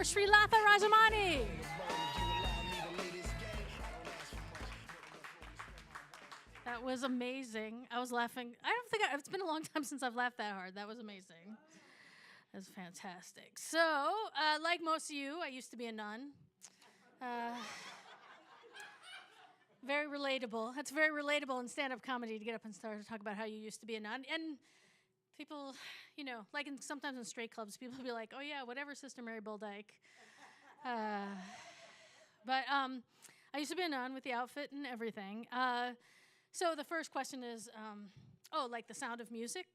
Srilatha Rajamani. That was amazing. I was laughing. It's been a long time since I've laughed that hard. That was amazing. That was fantastic. So, like most of you, I used to be a nun. Very relatable. That's very relatable in stand-up comedy to get up and start to talk about how you used to be a nun. And people, like sometimes in straight clubs, people will be like, oh yeah, whatever, Sister Mary Boldyke. But I used to be a nun with the outfit and everything. So the first question is, like the Sound of Music?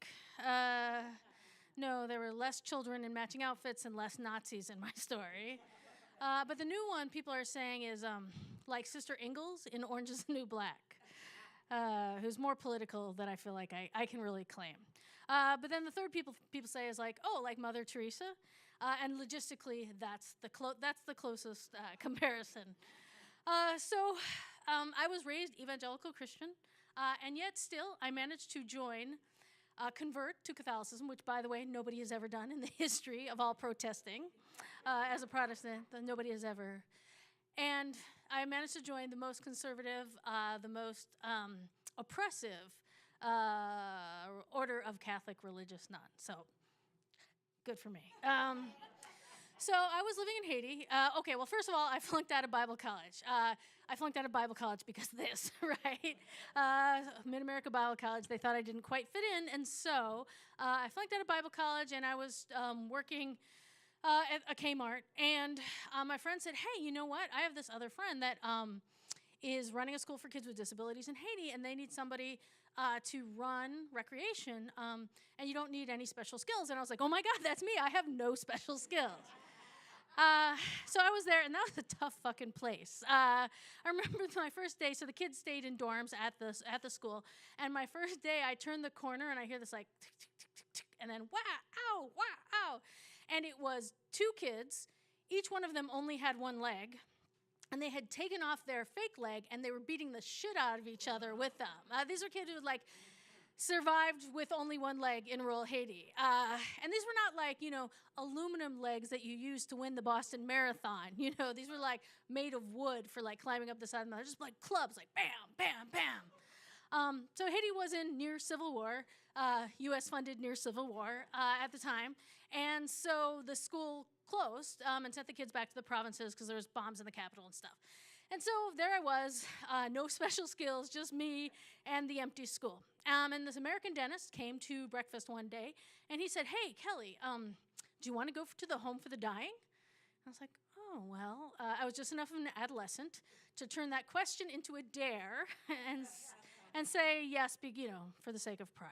No, there were less children in matching outfits and less Nazis in my story. But the new one people are saying is like Sister Ingalls in Orange is the New Black, who's more political than I feel like I can really claim. But then the third people say is like Mother Teresa, and logistically that's the closest comparison. So I was raised evangelical Christian, and yet still I managed to convert to Catholicism, which, by the way, nobody has ever done in the history of all protesting. As a Protestant, nobody has ever. And I managed to join the most conservative, the most oppressive order of Catholic religious nuns. So, good for me. So I was living in Haiti. Okay, well, first of all, I flunked out of Bible college. I flunked out of Bible college because of this, right? Mid-America Bible College, they thought I didn't quite fit in, and so I flunked out of Bible college, and I was working at a Kmart, and my friend said, hey, you know what? I have this other friend that is running a school for kids with disabilities in Haiti, and they need somebody to run recreation, and you don't need any special skills. And I was like, oh my God, that's me. I have no special skills. So I was there, and that was a tough fucking place. I remember my first day, so the kids stayed in dorms at the school, and my first day, I turned the corner, and I hear this like, tick, tick, tick, tick, tick, and then wow, wow, and it was two kids. Each one of them only had one leg, and they had taken off their fake leg, and they were beating the shit out of each other with them. These are kids who survived with only one leg in rural Haiti. And these were not like, aluminum legs that you use to win the Boston Marathon. These were made of wood for climbing up the side of the mountain, just clubs, bam, bam, bam. So Haiti was in near Civil War, U.S.-funded near Civil War at the time. And so the school closed and sent the kids back to the provinces because there was bombs in the capital and stuff. And so there I was, no special skills, just me and the empty school. And this American dentist came to breakfast one day, and he said, hey, Kelly, do you want to go to the home for the dying? I was like, oh, well, I was just enough of an adolescent to turn that question into a dare and say yes, for the sake of pride.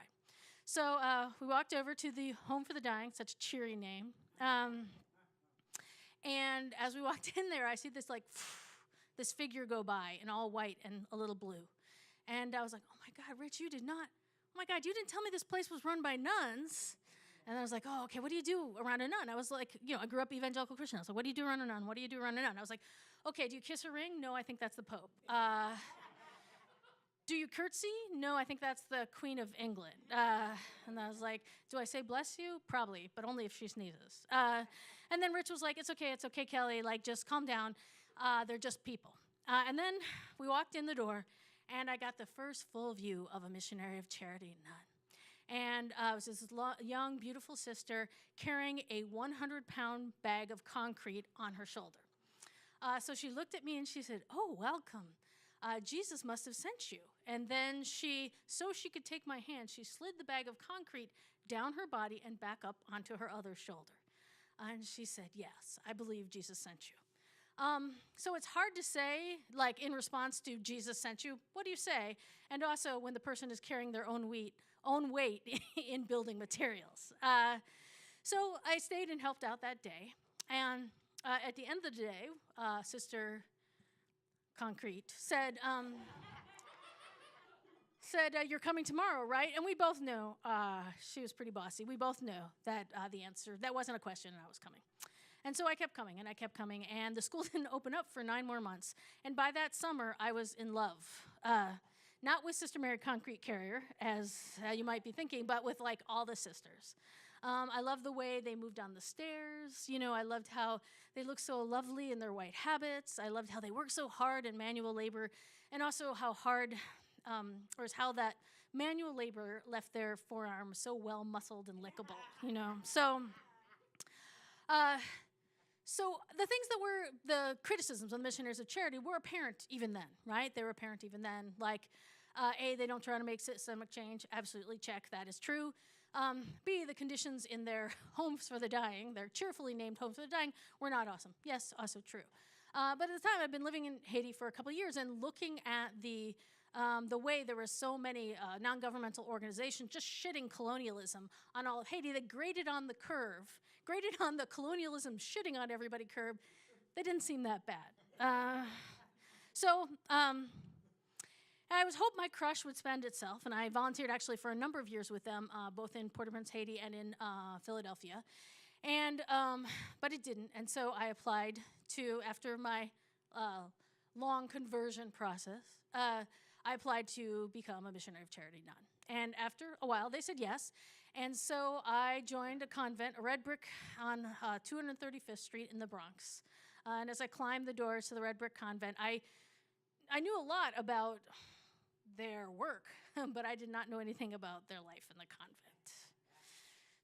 So we walked over to the home for the dying, such a cheery name. And as we walked in there, I see this this figure go by in all white and a little blue. And I was like, oh my God, Rich, you didn't tell me this place was run by nuns. And I was like, oh, okay, what do you do around a nun? I was like, I grew up evangelical Christian. I was like, what do you do around a nun? What do you do around a nun? I was like, okay, do you kiss a ring? No, I think that's the Pope. Do you curtsy? No, I think that's the Queen of England. And I was like, do I say bless you? Probably, but only if she sneezes. And then Rich was like, it's okay, Kelly, just calm down. They're just people. And then we walked in the door, and I got the first full view of a missionary of charity nun. And it was this young, beautiful sister carrying a 100-pound bag of concrete on her shoulder. So she looked at me and she said, oh, welcome. Jesus must have sent you. And then so she could take my hand, she slid the bag of concrete down her body and back up onto her other shoulder. And she said, yes, I believe Jesus sent you. So it's hard to say, in response to Jesus sent you, what do you say? And also when the person is carrying their own weight in building materials. So I stayed and helped out that day. And at the end of the day, Sister Concrete said, you're coming tomorrow, right? And we both knew, she was pretty bossy. We both knew that the answer, that wasn't a question and I was coming. And so I kept coming, and the school didn't open up for 9 more months. And by that summer, I was in love. not with Sister Mary Concrete Carrier, as you might be thinking, but with like all the sisters. I loved the way they moved down the stairs. You know, I loved how they looked so lovely in their white habits. I loved how they worked so hard in manual labor, and also how hard, how that manual labor left their forearms so well muscled and lickable, you know. So the things that were the criticisms of the missionaries of charity were apparent even then, right? They were apparent even then. Like, A, they don't try to make systemic change. Absolutely, check, that is true. B, the conditions in their homes for the dying, their cheerfully named homes for the dying, were not awesome. Yes, also true. But at the time, I've been living in Haiti for a couple of years and looking at the way there were so many non-governmental organizations just shitting colonialism on all of Haiti. They graded on the colonialism shitting on everybody curve. They didn't seem that bad. I was hoping my crush would spend itself, and I volunteered actually for a number of years with them, both in Port-au-Prince, Haiti, and in Philadelphia. And but it didn't, and so I applied to, after my long conversion process, I applied to become a missionary of charity nun. And after a while, they said yes. And so I joined a convent, a red brick on 235th Street in the Bronx. And as I climbed the doors to the red brick convent, I knew a lot about their work, but I did not know anything about their life in the convent.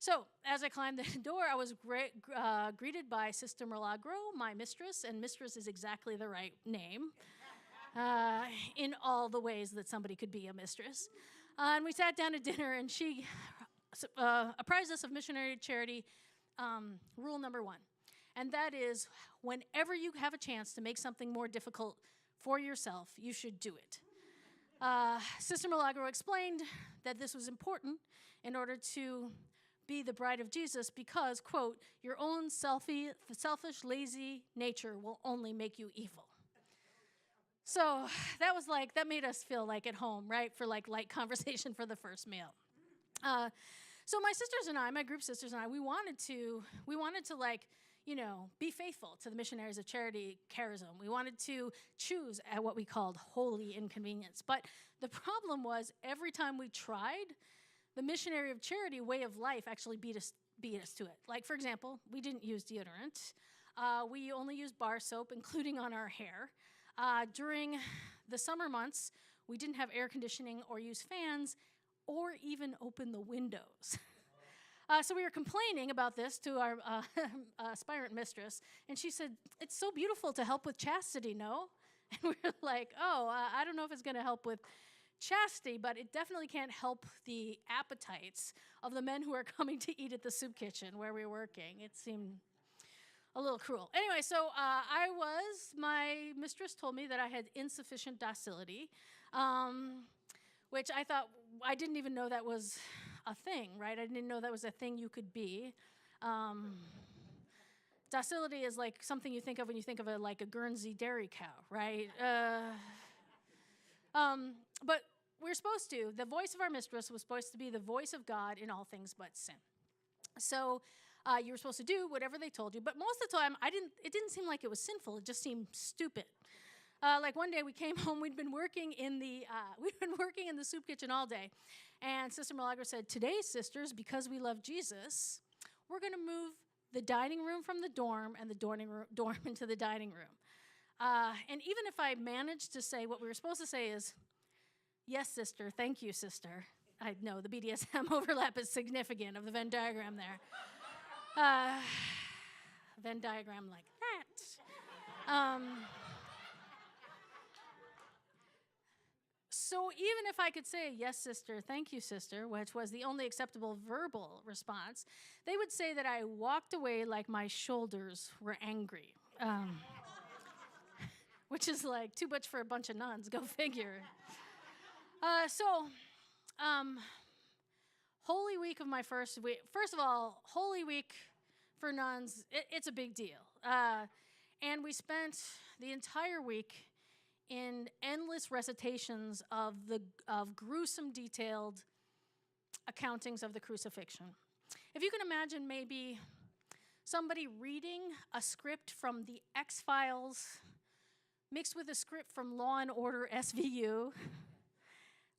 So as I climbed the door, I was greeted by Sister Milagro, my mistress, and mistress is exactly the right name in all the ways that somebody could be a mistress. And we sat down to dinner, and she apprised us of missionary charity rule number 1. And that is, whenever you have a chance to make something more difficult for yourself, you should do it. Sister Milagro explained that this was important in order to be the bride of Jesus because, quote, your own selfish, lazy nature will only make you evil. So that made us feel like at home, right, for like light conversation for the first meal. So my sisters and I, my group sisters and I, we wanted to like, you know, be faithful to the missionaries of charity charism. We wanted to choose at what we called holy inconvenience. But the problem was every time we tried, the missionary of charity way of life actually beat us to it. Like, for example, we didn't use deodorant. We only used bar soap, including on our hair. During the summer months, we didn't have air conditioning or use fans or even open the windows. So we were complaining about this to our aspirant mistress, and she said, it's so beautiful to help with chastity, no? And we were like, I don't know if it's going to help with chastity, but it definitely can't help the appetites of the men who are coming to eat at the soup kitchen where we were working. It seemed a little cruel. Anyway, so my mistress told me that I had insufficient docility, which I didn't even know that was a thing, right? I didn't know that was a thing you could be. Docility is like something you think of when you think of like a Guernsey dairy cow, right? But we're supposed to. The voice of our mistress was supposed to be the voice of God in all things but sin. So you were supposed to do whatever they told you, but most of the time it didn't seem like it was sinful. It just seemed stupid. Like one day we came home, we'd been working in the soup kitchen all day, and Sister Milagro said, today, sisters, because we love Jesus, we're going to move the dining room from the dorm and the dorm into the dining room. And even if I managed to say what we were supposed to say is, yes, sister, thank you, sister. I know the BDSM overlap is significant of the Venn diagram there. Venn diagram like that. So even if I could say, yes, sister, thank you, sister, which was the only acceptable verbal response, they would say that I walked away like my shoulders were angry, which is like too much for a bunch of nuns, go figure. Holy Week of my first week, first of all, Holy Week for nuns, it's a big deal. And we spent the entire week in endless recitations of gruesome, detailed accountings of the crucifixion. If you can imagine maybe somebody reading a script from the X-Files mixed with a script from Law and Order SVU,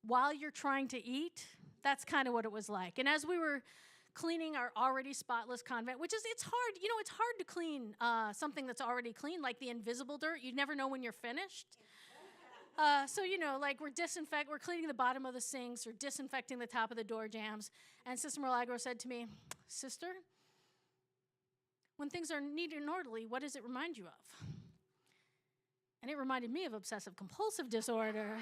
while you're trying to eat, that's kind of what it was like. And as we were cleaning our already spotless convent, which is, it's hard, it's hard to clean something that's already clean, like the invisible dirt. You never know when you're finished. So, like we're cleaning the bottom of the sinks or disinfecting the top of the door jambs. And Sister Milagro said to me, "Sister, when things are neat and orderly, what does it remind you of?" And it reminded me of obsessive compulsive disorder.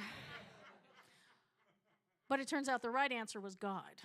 But it turns out the right answer was God.